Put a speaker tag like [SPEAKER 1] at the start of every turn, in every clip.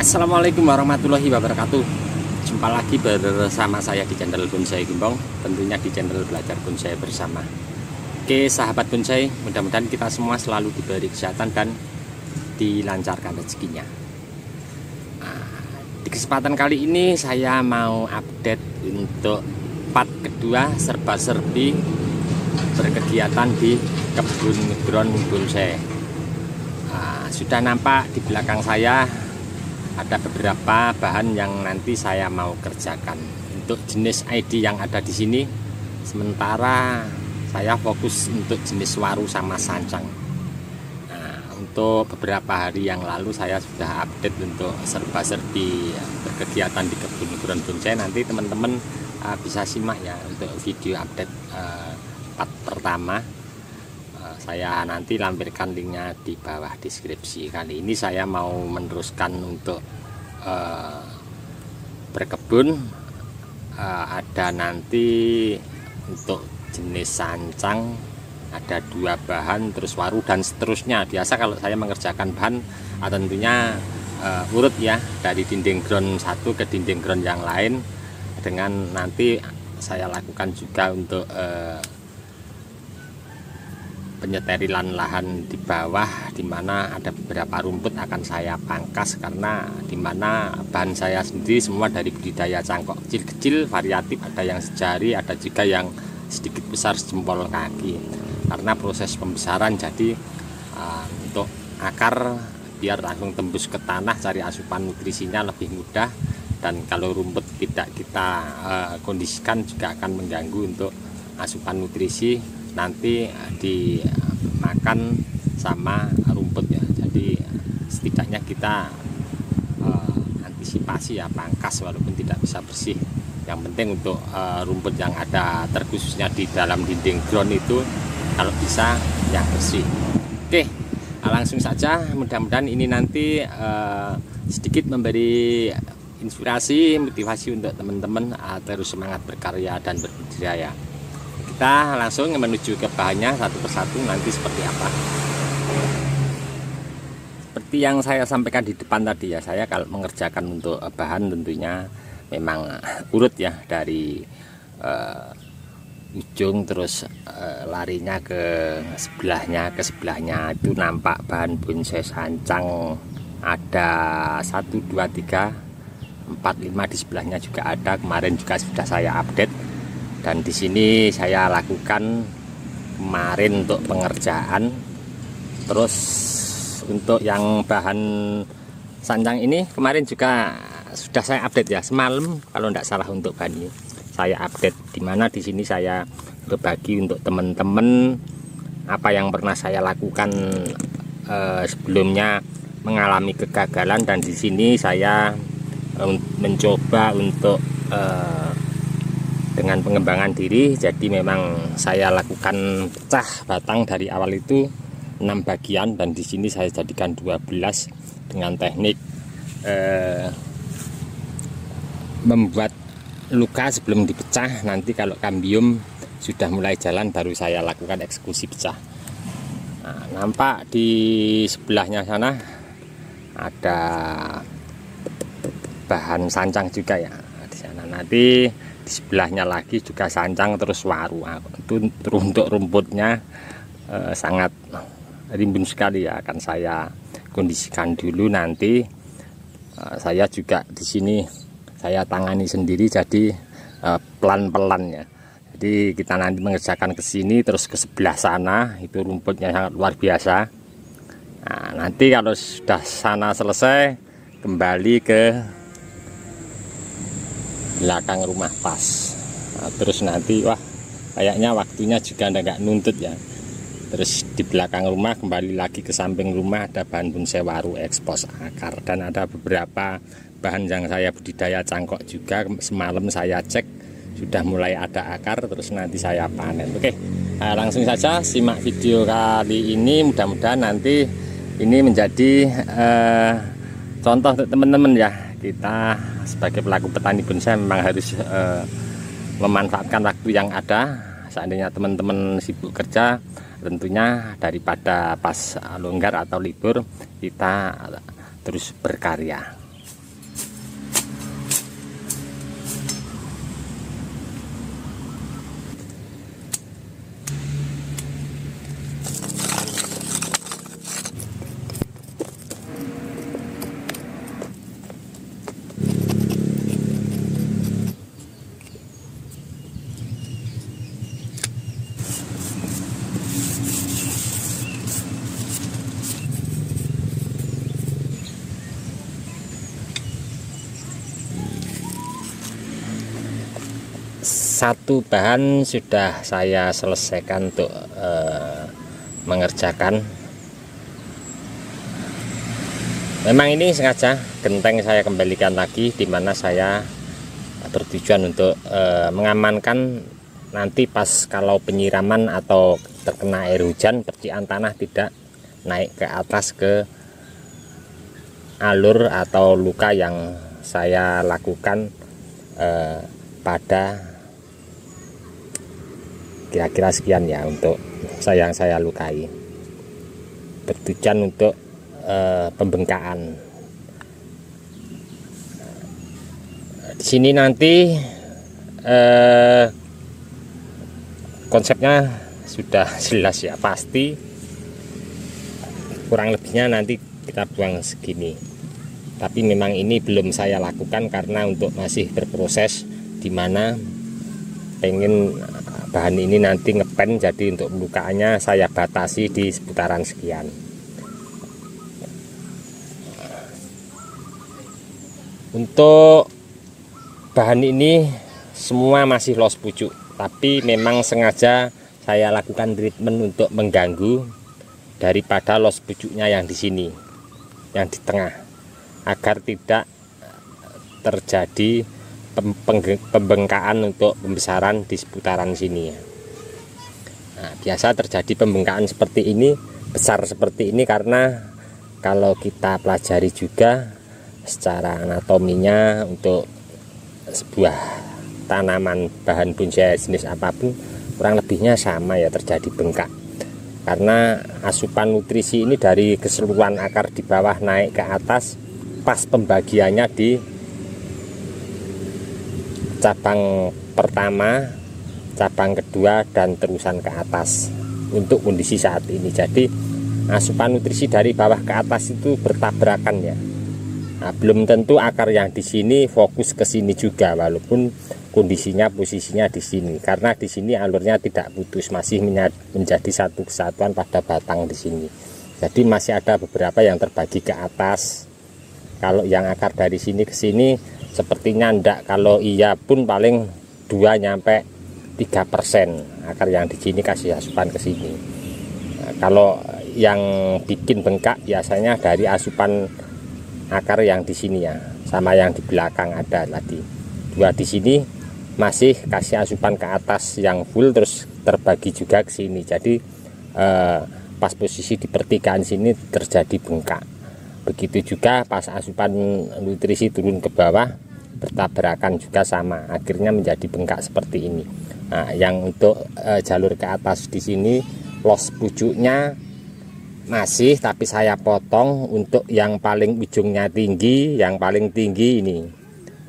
[SPEAKER 1] Assalamualaikum warahmatullahi wabarakatuh. Jumpa lagi bersama saya di channel Bonsai Gembong, tentunya di channel Belajar Bonsai Bersama. Oke sahabat bonsai, mudah-mudahan kita semua selalu diberi kesehatan dan dilancarkan rezekinya. Di kesempatan kali ini saya mau update untuk part kedua serba-serbi berkegiatan di kebun ground bonsai. Sudah nampak di belakang saya ada beberapa bahan yang nanti saya mau kerjakan untuk jenis ID yang ada di sini. Sementara saya fokus untuk jenis waru sama sancang. Untuk beberapa hari yang lalu saya sudah update untuk serba-serbi berkegiatan di kebun ground bonsai. Nanti teman-teman bisa simak ya untuk video update part pertama. Saya nanti lampirkan linknya di bawah deskripsi. Kali ini saya mau meneruskan untuk berkebun. Ada nanti untuk jenis sancang ada 2 bahan, terus waru dan seterusnya. Biasa kalau saya mengerjakan bahan tentunya urut ya, dari dinding ground satu ke dinding ground yang lain, dengan nanti saya lakukan juga untuk penyeterilan lahan di bawah, dimana ada beberapa rumput akan saya pangkas, karena dimana bahan saya sendiri semua dari budidaya cangkok kecil-kecil variatif, ada yang sejari, ada juga yang sedikit besar sejempol kaki. Karena proses pembesaran, jadi untuk akar biar langsung tembus ke tanah, cari asupan nutrisinya lebih mudah. Dan kalau rumput tidak kita kondisikan juga akan mengganggu untuk asupan nutrisi, nanti dimakan sama rumput ya. Jadi setidaknya kita antisipasi ya, pangkas walaupun tidak bisa bersih. Yang penting untuk rumput yang ada terkhususnya di dalam dinding ground itu kalau bisa yang bersih. Oke, langsung saja. Mudah-mudahan ini nanti sedikit memberi inspirasi, motivasi untuk teman-teman terus semangat berkarya dan berbudidaya. Kita langsung menuju ke bahannya satu persatu nanti seperti apa. Seperti yang saya sampaikan di depan tadi ya, saya kalau mengerjakan untuk bahan tentunya memang urut ya, dari ujung terus larinya ke sebelahnya itu nampak bahan bonsai sancang ada 1, 2, 3, 4, 5 di sebelahnya juga ada. Kemarin juga sudah saya update. Dan di sini saya lakukan kemarin untuk pengerjaan. Terus untuk yang bahan sancang ini kemarin juga sudah saya update ya, semalam kalau tidak salah untuk bahan ini saya update. Dimana di sini saya berbagi untuk teman-teman apa yang pernah saya lakukan sebelumnya mengalami kegagalan, dan di sini saya mencoba untuk dengan pengembangan diri. Jadi memang saya lakukan pecah batang dari awal itu 6 bagian, dan di sini saya jadikan 12 dengan teknik membuat luka sebelum dipecah. Nanti kalau kambium sudah mulai jalan baru saya lakukan eksekusi pecah. Nampak di sebelahnya sana ada bahan sancang juga ya di sana. Nanti di sebelahnya lagi juga sancang terus waru. Itu untuk rumputnya sangat rimbun sekali ya, akan saya kondisikan dulu. Nanti saya juga di sini saya tangani sendiri, jadi pelan-pelan ya. Jadi kita nanti mengerjakan ke sini terus ke sebelah sana, itu rumputnya sangat luar biasa. Nah, nanti kalau sudah sana selesai, kembali ke belakang rumah pas. Nah, terus nanti wah kayaknya waktunya juga nggak nuntut ya. Terus di belakang rumah kembali lagi ke samping rumah ada bahan bonsai waru ekspos akar, dan ada beberapa bahan yang saya budidaya cangkok juga. Semalam saya cek sudah mulai ada akar, terus nanti saya panen. Oke, nah, langsung saja simak video kali ini. Mudah-mudahan nanti ini menjadi contoh untuk teman-teman ya. Kita sebagai pelaku petani bonsai memang harus memanfaatkan waktu yang ada. Seandainya teman-teman sibuk kerja, tentunya daripada pas longgar atau libur, kita terus berkarya. Satu bahan sudah saya selesaikan untuk mengerjakan. Memang ini sengaja genteng saya kembalikan lagi, dimana saya bertujuan untuk mengamankan nanti pas kalau penyiraman atau terkena air hujan, percikan tanah tidak naik ke atas ke alur atau luka yang saya lakukan pada kira-kira sekian ya, untuk yang saya lukai. Bertujuan untuk pembengkakan. Di sini nanti konsepnya sudah jelas ya, pasti kurang lebihnya nanti kita buang segini. Tapi memang ini belum saya lakukan karena untuk masih berproses, dimana pengen bahan ini nanti ngepen, jadi untuk pembukaannya saya batasi di seputaran sekian. Untuk bahan ini semua masih los pucuk, tapi memang sengaja saya lakukan treatment untuk mengganggu daripada los pucuknya yang di sini, yang di tengah, agar tidak terjadi pembengkakan untuk pembesaran di seputaran sini ya. Nah, biasa terjadi pembengkakan seperti ini, besar seperti ini, karena kalau kita pelajari juga secara anatominya, untuk sebuah tanaman bahan bonsai jenis apapun kurang lebihnya sama ya, terjadi bengkak. Karena asupan nutrisi ini dari keseluruhan akar di bawah naik ke atas, pas pembagiannya di cabang pertama, cabang kedua, dan terusan ke atas untuk kondisi saat ini. Jadi asupan nutrisi dari bawah ke atas itu bertabrakan ya. Nah, belum tentu akar yang di sini fokus ke sini juga, walaupun kondisinya posisinya di sini, karena di sini alurnya tidak putus, masih menjadi satu kesatuan pada batang di sini. Jadi masih ada beberapa yang terbagi ke atas. Kalau yang akar dari sini ke sini sepertinya enggak, kalau iya pun paling 2-3% akar yang di sini kasih asupan ke sini. Nah, kalau yang bikin bengkak biasanya dari asupan akar yang di sini ya, sama yang di belakang ada tadi. Dua di sini masih kasih asupan ke atas yang full, terus terbagi juga ke sini. Jadi pas posisi di pertigaan sini terjadi bengkak. Begitu juga pas asupan nutrisi turun ke bawah, bertabrakan juga sama, akhirnya menjadi bengkak seperti ini. Nah, yang untuk jalur ke atas di sini los pucuknya masih, tapi saya potong untuk yang paling ujungnya tinggi, yang paling tinggi ini.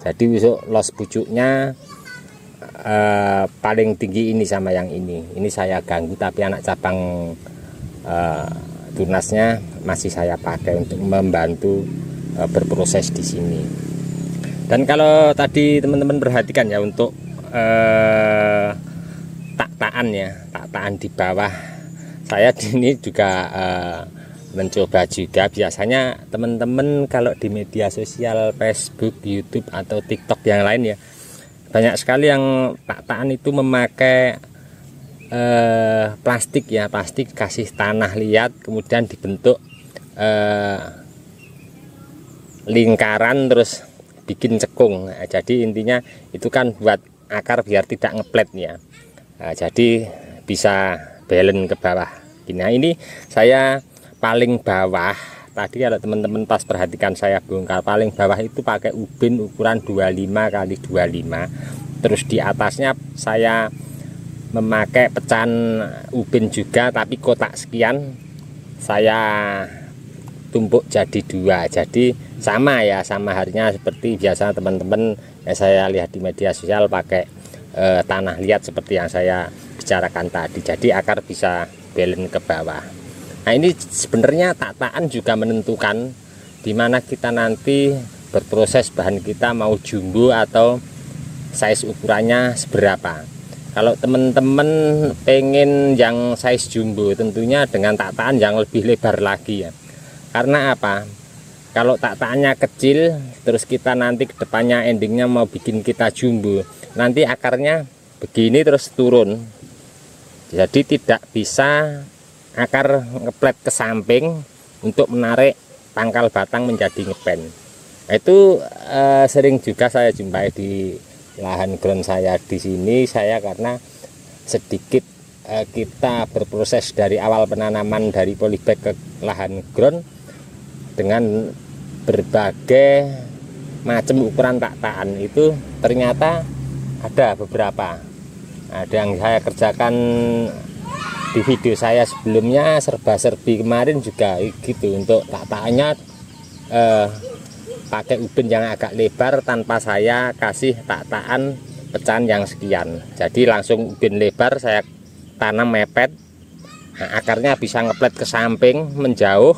[SPEAKER 1] Jadi untuk los pucuknya paling tinggi ini sama yang ini saya ganggu, tapi anak cabang turnasnya masih saya pakai untuk membantu berproses di sini. Dan kalau tadi teman-teman perhatikan ya, untuk tak-takan ya, tak-takan di bawah saya ini juga mencoba juga. Biasanya teman-teman kalau di media sosial Facebook, YouTube atau TikTok yang lain ya, banyak sekali yang tak-takan itu memakai plastik ya, plastik kasih tanah liat, kemudian dibentuk lingkaran terus bikin cekung. Nah, jadi intinya itu kan buat akar biar tidak ngeplet ya. Nah, jadi bisa balance ke bawah. Nah, ini saya paling bawah tadi, kalau teman-teman pas perhatikan saya bongkar, paling bawah itu pakai ubin ukuran 25 kali 25. Terus di atasnya saya memakai pecahan ubin juga, tapi kotak sekian saya tumpuk jadi 2. Jadi sama ya, sama harinya seperti biasa teman-teman yang saya lihat di media sosial, pakai tanah liat seperti yang saya bicarakan tadi. Jadi akar bisa balance ke bawah. Nah, ini sebenarnya tak-takan juga menentukan di mana kita nanti berproses bahan kita mau jumbo atau size ukurannya seberapa. Kalau teman-teman pengen yang size jumbo, tentunya dengan tak-takan yang lebih lebar lagi ya. Karena apa? Kalau tak-takannya kecil, terus kita nanti ke depannya endingnya mau bikin kita jumbo, nanti akarnya begini terus turun. Jadi tidak bisa akar ngeplet ke samping untuk menarik pangkal batang menjadi ngepen. Itu sering juga saya jumpai di lahan ground saya di sini. Saya karena sedikit kita berproses dari awal penanaman dari polybag ke lahan ground dengan berbagai macam ukuran tak-takan, itu ternyata ada beberapa. Ada yang saya kerjakan di video saya sebelumnya, serba-serbi kemarin juga gitu, untuk tak-takannya pakai ubin yang agak lebar tanpa saya kasih tak-takan pecahan yang sekian. Jadi langsung ubin lebar saya tanam mepet. Nah, akarnya bisa ngeplet ke samping menjauh,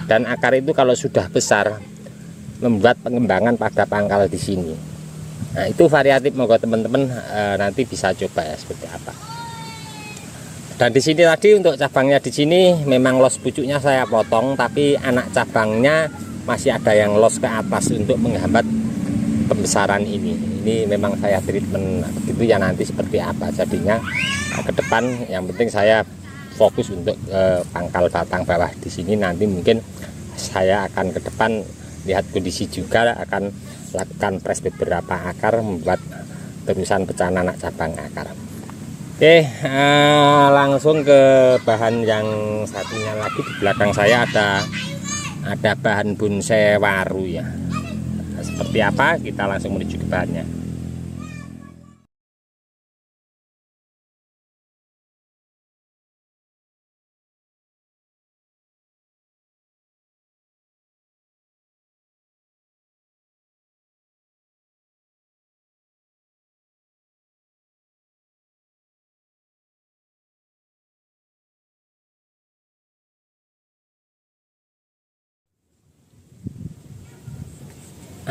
[SPEAKER 1] dan akar itu kalau sudah besar membuat pengembangan pada pangkal di sini. Nah, itu variatif, moga teman-teman nanti bisa coba ya seperti apa. Dan di sini tadi untuk cabangnya di sini memang los pucuknya saya potong, tapi anak cabangnya masih ada yang los ke atas untuk menghambat pembesaran ini. Ini memang saya treatment begitu ya, nanti seperti apa jadinya ke depan. Yang penting saya fokus untuk pangkal batang bawah di sini. Nanti mungkin saya akan ke depan lihat kondisi juga, akan lakukan press beberapa akar, membuat terusan pecahan anak cabang akar. Oke, langsung ke bahan yang satunya lagi. Di belakang saya ada bahan bonsai waru ya. Nah, seperti apa, kita langsung menuju ke bahannya.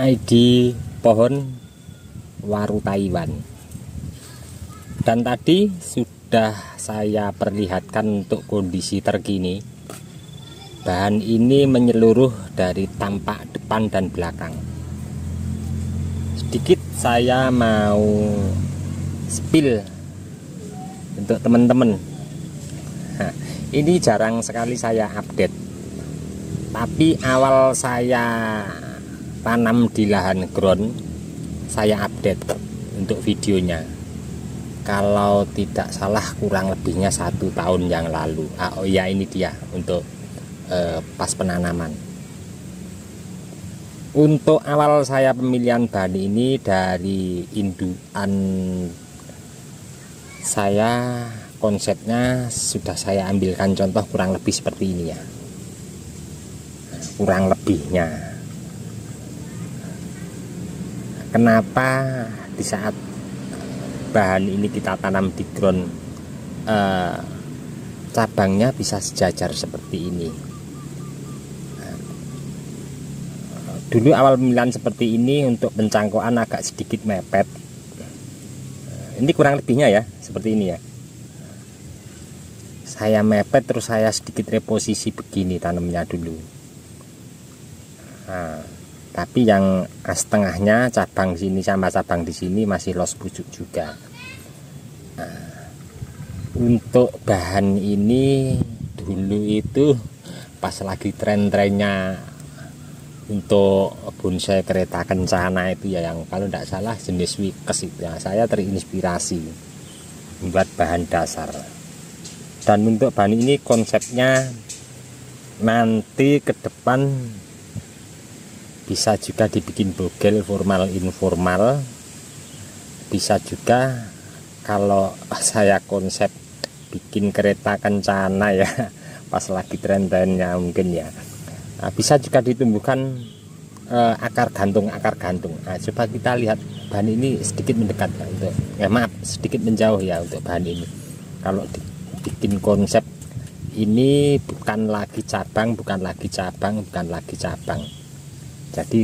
[SPEAKER 1] ID pohon waru Taiwan. Dan tadi sudah saya perlihatkan untuk kondisi terkini. Bahan ini menyeluruh dari tampak depan dan belakang. Sedikit saya mau spill untuk teman-teman. Nah, ini jarang sekali saya update. Tapi awal saya tanam di lahan ground, saya update untuk videonya. Kalau tidak salah kurang lebihnya 1 tahun yang lalu. Oh ya, ini dia untuk pas penanaman. Untuk awal saya pemilihan bahan ini dari indukan saya, konsepnya sudah saya ambilkan contoh kurang lebih seperti ini ya. Kurang lebihnya. Kenapa di saat bahan ini kita tanam di ground cabangnya bisa sejajar seperti ini. Dulu awal pemilihan seperti ini untuk pencangkokan agak sedikit mepet. Ini kurang lebihnya ya, seperti ini ya. Saya mepet terus saya sedikit reposisi begini tanamnya dulu. Nah, tapi yang setengahnya cabang sini sama cabang di sini masih los pucuk juga. Nah, untuk bahan ini dulu itu pas lagi tren-trennya untuk bonsai kereta kencana itu ya, yang kalau tidak salah jenis Wikes itu ya, saya terinspirasi membuat bahan dasar. Dan untuk bahan ini konsepnya nanti ke depan bisa juga dibikin bogel formal informal, bisa juga kalau saya konsep bikin kereta kencana ya pas lagi tren-trennya mungkin ya. Nah, bisa juga ditumbuhkan akar gantung. Nah, coba kita lihat bahan ini sedikit mendekat ya, untuk maaf sedikit menjauh ya untuk bahan ini. Kalau dibikin konsep ini bukan lagi cabang, jadi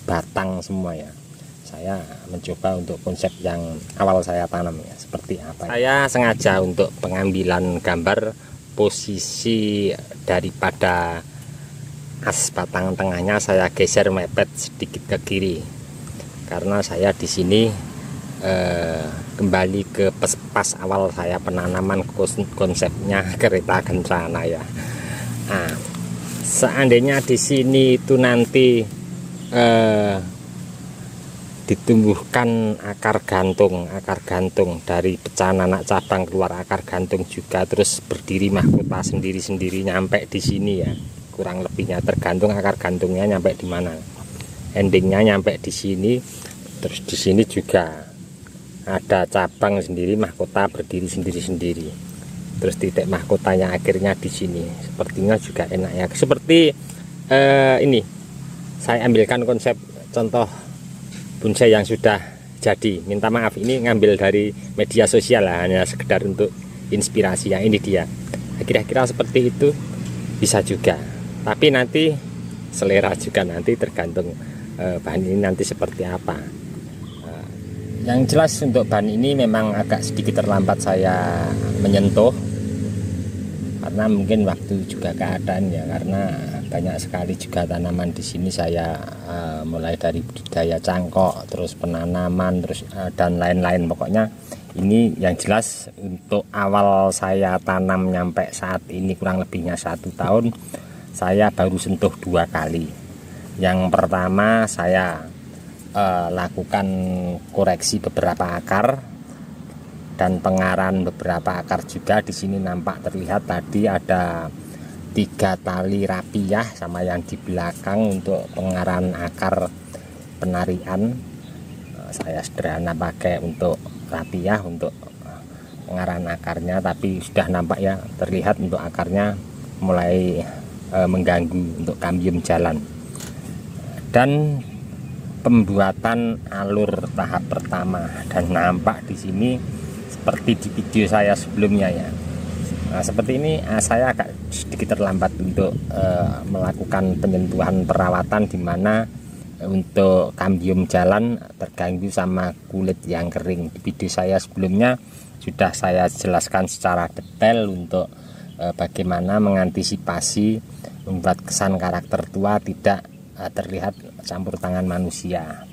[SPEAKER 1] batang semua ya. Saya mencoba untuk konsep yang awal saya tanam ya, seperti apa. Saya sengaja untuk pengambilan gambar posisi daripada as batang tengahnya saya geser mepet sedikit ke kiri, karena saya di sini kembali ke pas awal saya penanaman konsepnya kereta kencana ya. Nah, seandainya di sini itu nanti ditumbuhkan akar gantung dari pecahan anak cabang keluar akar gantung juga, terus berdiri mahkota sendiri-sendiri nyampe di sini ya. Kurang lebihnya tergantung akar gantungnya nyampe di mana. Endingnya nyampe di sini, terus di sini juga ada cabang sendiri, mahkota berdiri sendiri-sendiri. Terus titik mahkotanya akhirnya di sini. Sepertinya juga enak ya. Seperti ini. Saya ambilkan konsep contoh bonsai yang sudah jadi. Minta maaf ini ngambil dari media sosial lah, hanya sekedar untuk inspirasi. Yang ini dia. Kira-kira seperti itu bisa juga. Tapi nanti selera juga, nanti tergantung bahan ini nanti seperti apa. Yang jelas untuk bahan ini memang agak sedikit terlambat saya menyentuh, karena mungkin waktu juga keadaan ya, karena banyak sekali juga tanaman di sini saya mulai dari budidaya cangkok, terus penanaman, terus dan lain-lain. Pokoknya ini yang jelas untuk awal saya tanam nyampe saat ini kurang lebihnya 1 tahun, saya baru sentuh 2 kali. Yang pertama saya lakukan koreksi beberapa akar dan pengaran beberapa akar juga. Di sini nampak terlihat tadi ada 3 tali rapiah sama yang di belakang untuk pengaran akar penarian. Saya sederhana pakai untuk rapiah untuk pengaran akarnya, tapi sudah nampak ya terlihat untuk akarnya mulai mengganggu untuk kambium jalan. Dan pembuatan alur tahap pertama, dan nampak di sini seperti di video saya sebelumnya ya. Nah, seperti ini saya agak sedikit terlambat untuk melakukan penyentuhan perawatan, di mana untuk kambium jalan terganggu sama kulit yang kering. Di video saya sebelumnya sudah saya jelaskan secara detail untuk bagaimana mengantisipasi membuat kesan karakter tua tidak terlihat campur tangan manusia.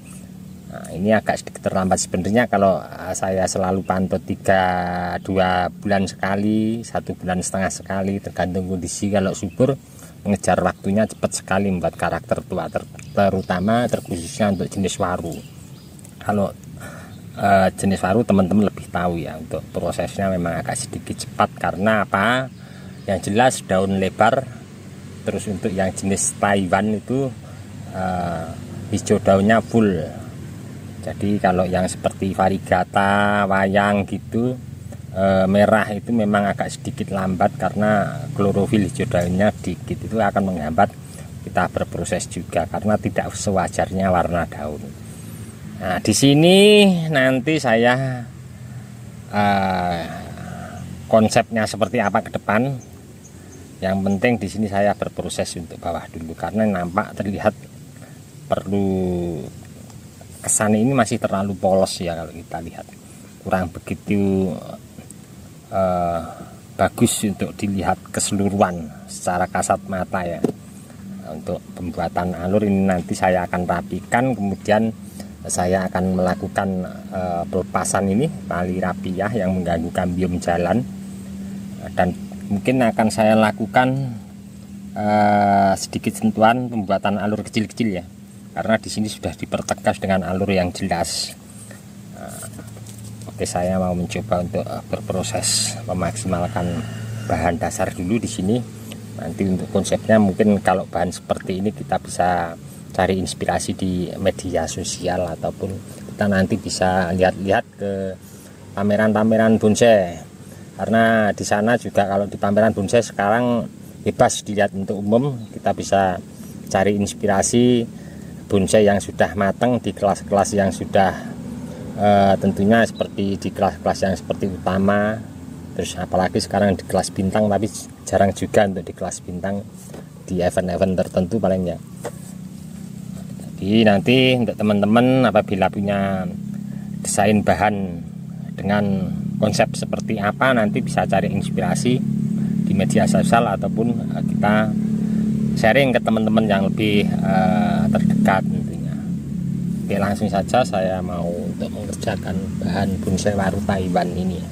[SPEAKER 1] Nah, ini agak sedikit terlambat sebenarnya. Kalau saya selalu pantau 2 bulan sekali, 1,5 bulan sekali, tergantung kondisi. Kalau subur mengejar waktunya cepat sekali membuat karakter tua, terutama terkhususnya untuk jenis waru. Kalau jenis waru teman-teman lebih tahu ya, untuk prosesnya memang agak sedikit cepat. Karena apa? Yang jelas daun lebar. Terus untuk yang jenis Taiwan itu hijau daunnya full. Jadi kalau yang seperti variegata, wayang gitu merah itu memang agak sedikit lambat, karena klorofil hijau daunnya dikit, itu akan menghambat kita berproses juga karena tidak sewajarnya warna daun. Nah, di sini nanti saya konsepnya seperti apa ke depan. Yang penting di sini saya berproses untuk bawah dulu karena nampak terlihat perlu kesan ini masih terlalu polos ya, kalau kita lihat kurang begitu bagus untuk dilihat keseluruhan secara kasat mata ya. Untuk pembuatan alur ini nanti saya akan rapikan, kemudian saya akan melakukan pelepasan ini tali rapiah yang mengganggu kambium jalan, dan mungkin akan saya lakukan sedikit sentuhan pembuatan alur kecil-kecil ya, karena di sini sudah dipertegas dengan alur yang jelas. Oke, saya mau mencoba untuk berproses memaksimalkan bahan dasar dulu di sini. Nanti untuk konsepnya mungkin kalau bahan seperti ini kita bisa cari inspirasi di media sosial, ataupun kita nanti bisa lihat-lihat ke pameran-pameran bonsai. Karena di sana juga kalau di pameran bonsai sekarang bebas dilihat untuk umum, kita bisa cari inspirasi bonsai yang sudah matang di kelas-kelas yang sudah tentunya seperti di kelas-kelas yang seperti utama. Terus apalagi sekarang di kelas bintang, tapi jarang juga untuk di kelas bintang, di event-event tertentu palingnya. Jadi nanti untuk teman-teman apabila punya desain bahan dengan konsep seperti apa, nanti bisa cari inspirasi di media sosial ataupun kita sharing ke teman-teman yang lebih terdekat tentunya. Oke, langsung saja saya mau untuk mengerjakan bahan bonsai waru Taiwan ini ya.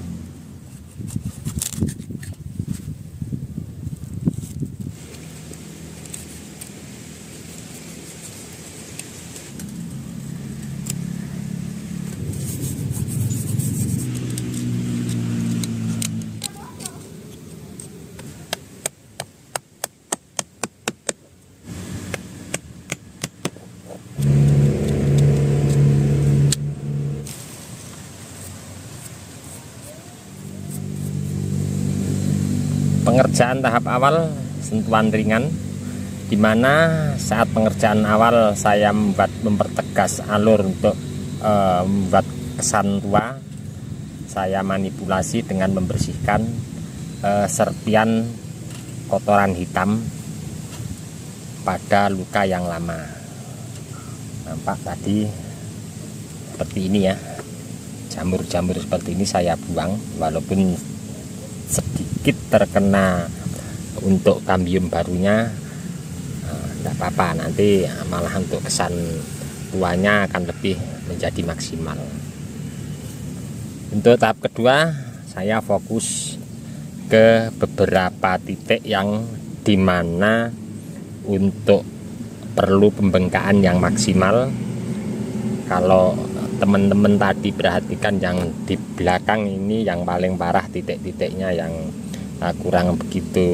[SPEAKER 1] Pengerjaan tahap awal sentuhan ringan, dimana saat pengerjaan awal saya mempertegas alur untuk membuat kesan tua. Saya manipulasi dengan membersihkan serpian kotoran hitam pada luka yang lama. Nampak tadi seperti ini ya, jamur-jamur seperti ini saya buang, walaupun sedikit terkena untuk kambium barunya, tidak apa-apa, nanti malah untuk kesan tuanya akan lebih menjadi maksimal. Untuk tahap kedua saya fokus ke beberapa titik yang dimana untuk perlu pembengkakan yang maksimal. Kalau teman-teman tadi perhatikan yang di belakang ini yang paling parah, titik-titiknya yang kurang begitu,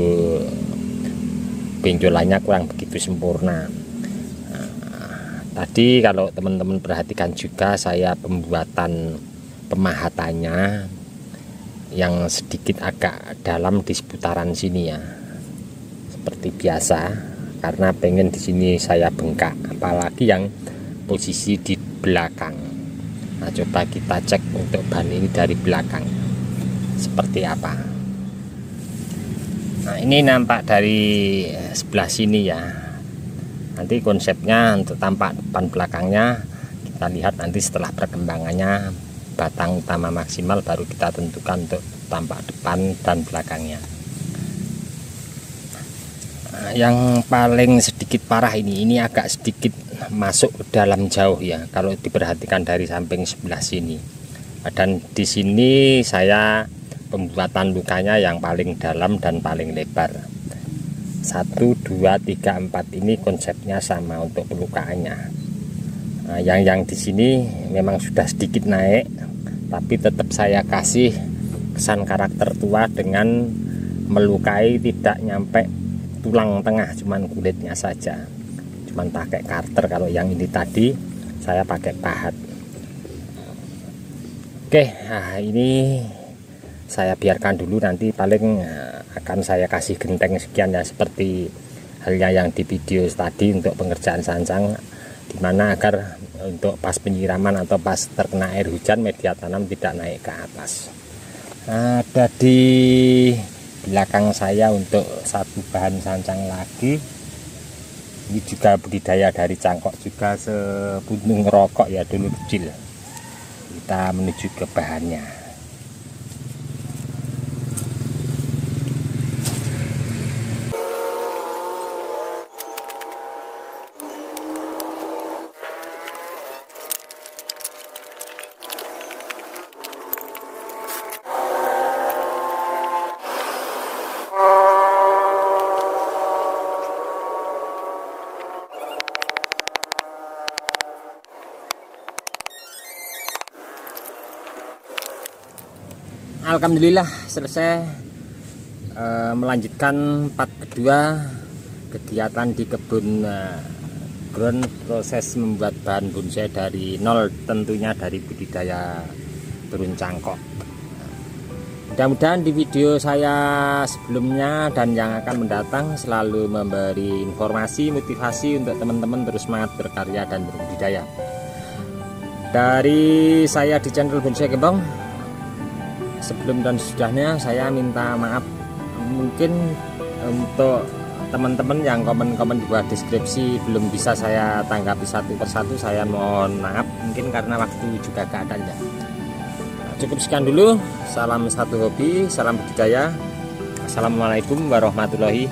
[SPEAKER 1] benjolannya kurang begitu sempurna. Tadi kalau teman-teman perhatikan juga saya pembuatan pemahatannya yang sedikit agak dalam di seputaran sini ya, seperti biasa, karena pengen di sini saya bengkak, apalagi yang posisi di belakang. Nah, coba kita cek untuk ban ini dari belakang seperti apa. Nah, ini nampak dari sebelah sini ya. Nanti konsepnya untuk tampak depan belakangnya kita lihat nanti setelah perkembangannya, batang utama maksimal baru kita tentukan untuk tampak depan dan belakangnya. Nah, yang paling sedikit parah ini agak sedikit masuk ke dalam jauh ya, kalau diperhatikan dari samping sebelah sini. Dan di sini saya pembuatan lukanya yang paling dalam dan paling lebar. 1, 2, 3, 4 ini konsepnya sama untuk pelukaannya. Nah, yang di sini memang sudah sedikit naik, tapi tetap saya kasih kesan karakter tua dengan melukai tidak nyampe tulang tengah, cuman kulitnya saja, cuman pakai karter. Kalau yang ini tadi saya pakai pahat. Oke, nah ini saya biarkan dulu, nanti paling akan saya kasih genteng sekian ya, seperti halnya yang di video tadi untuk pengerjaan sancang, dimana agar untuk pas penyiraman atau pas terkena air hujan media tanam tidak naik ke atas. Ada di belakang saya untuk satu bahan sancang lagi. Ini juga budidaya dari cangkok juga, sepuntung rokok ya dulu kecil. Kita menuju ke bahannya. Alhamdulillah selesai melanjutkan part kedua kegiatan di kebun ground, proses membuat bahan bonsai dari nol, tentunya dari budidaya turun cangkok. Mudah-mudahan di video saya sebelumnya dan yang akan mendatang selalu memberi informasi, motivasi untuk teman-teman terus semangat berkarya dan berbudidaya. Dari saya di channel Bonsai Gembong, sebelum dan sesudahnya saya minta maaf mungkin untuk teman-teman yang komen-komen di bawah deskripsi belum bisa saya tanggapi satu persatu, saya mohon maaf mungkin karena waktu juga gak ada ya. Cukup sekian dulu, salam satu hobi, salam budidaya. Assalamualaikum warahmatullahi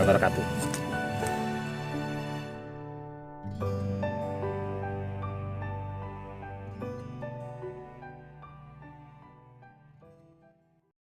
[SPEAKER 1] wabarakatuh.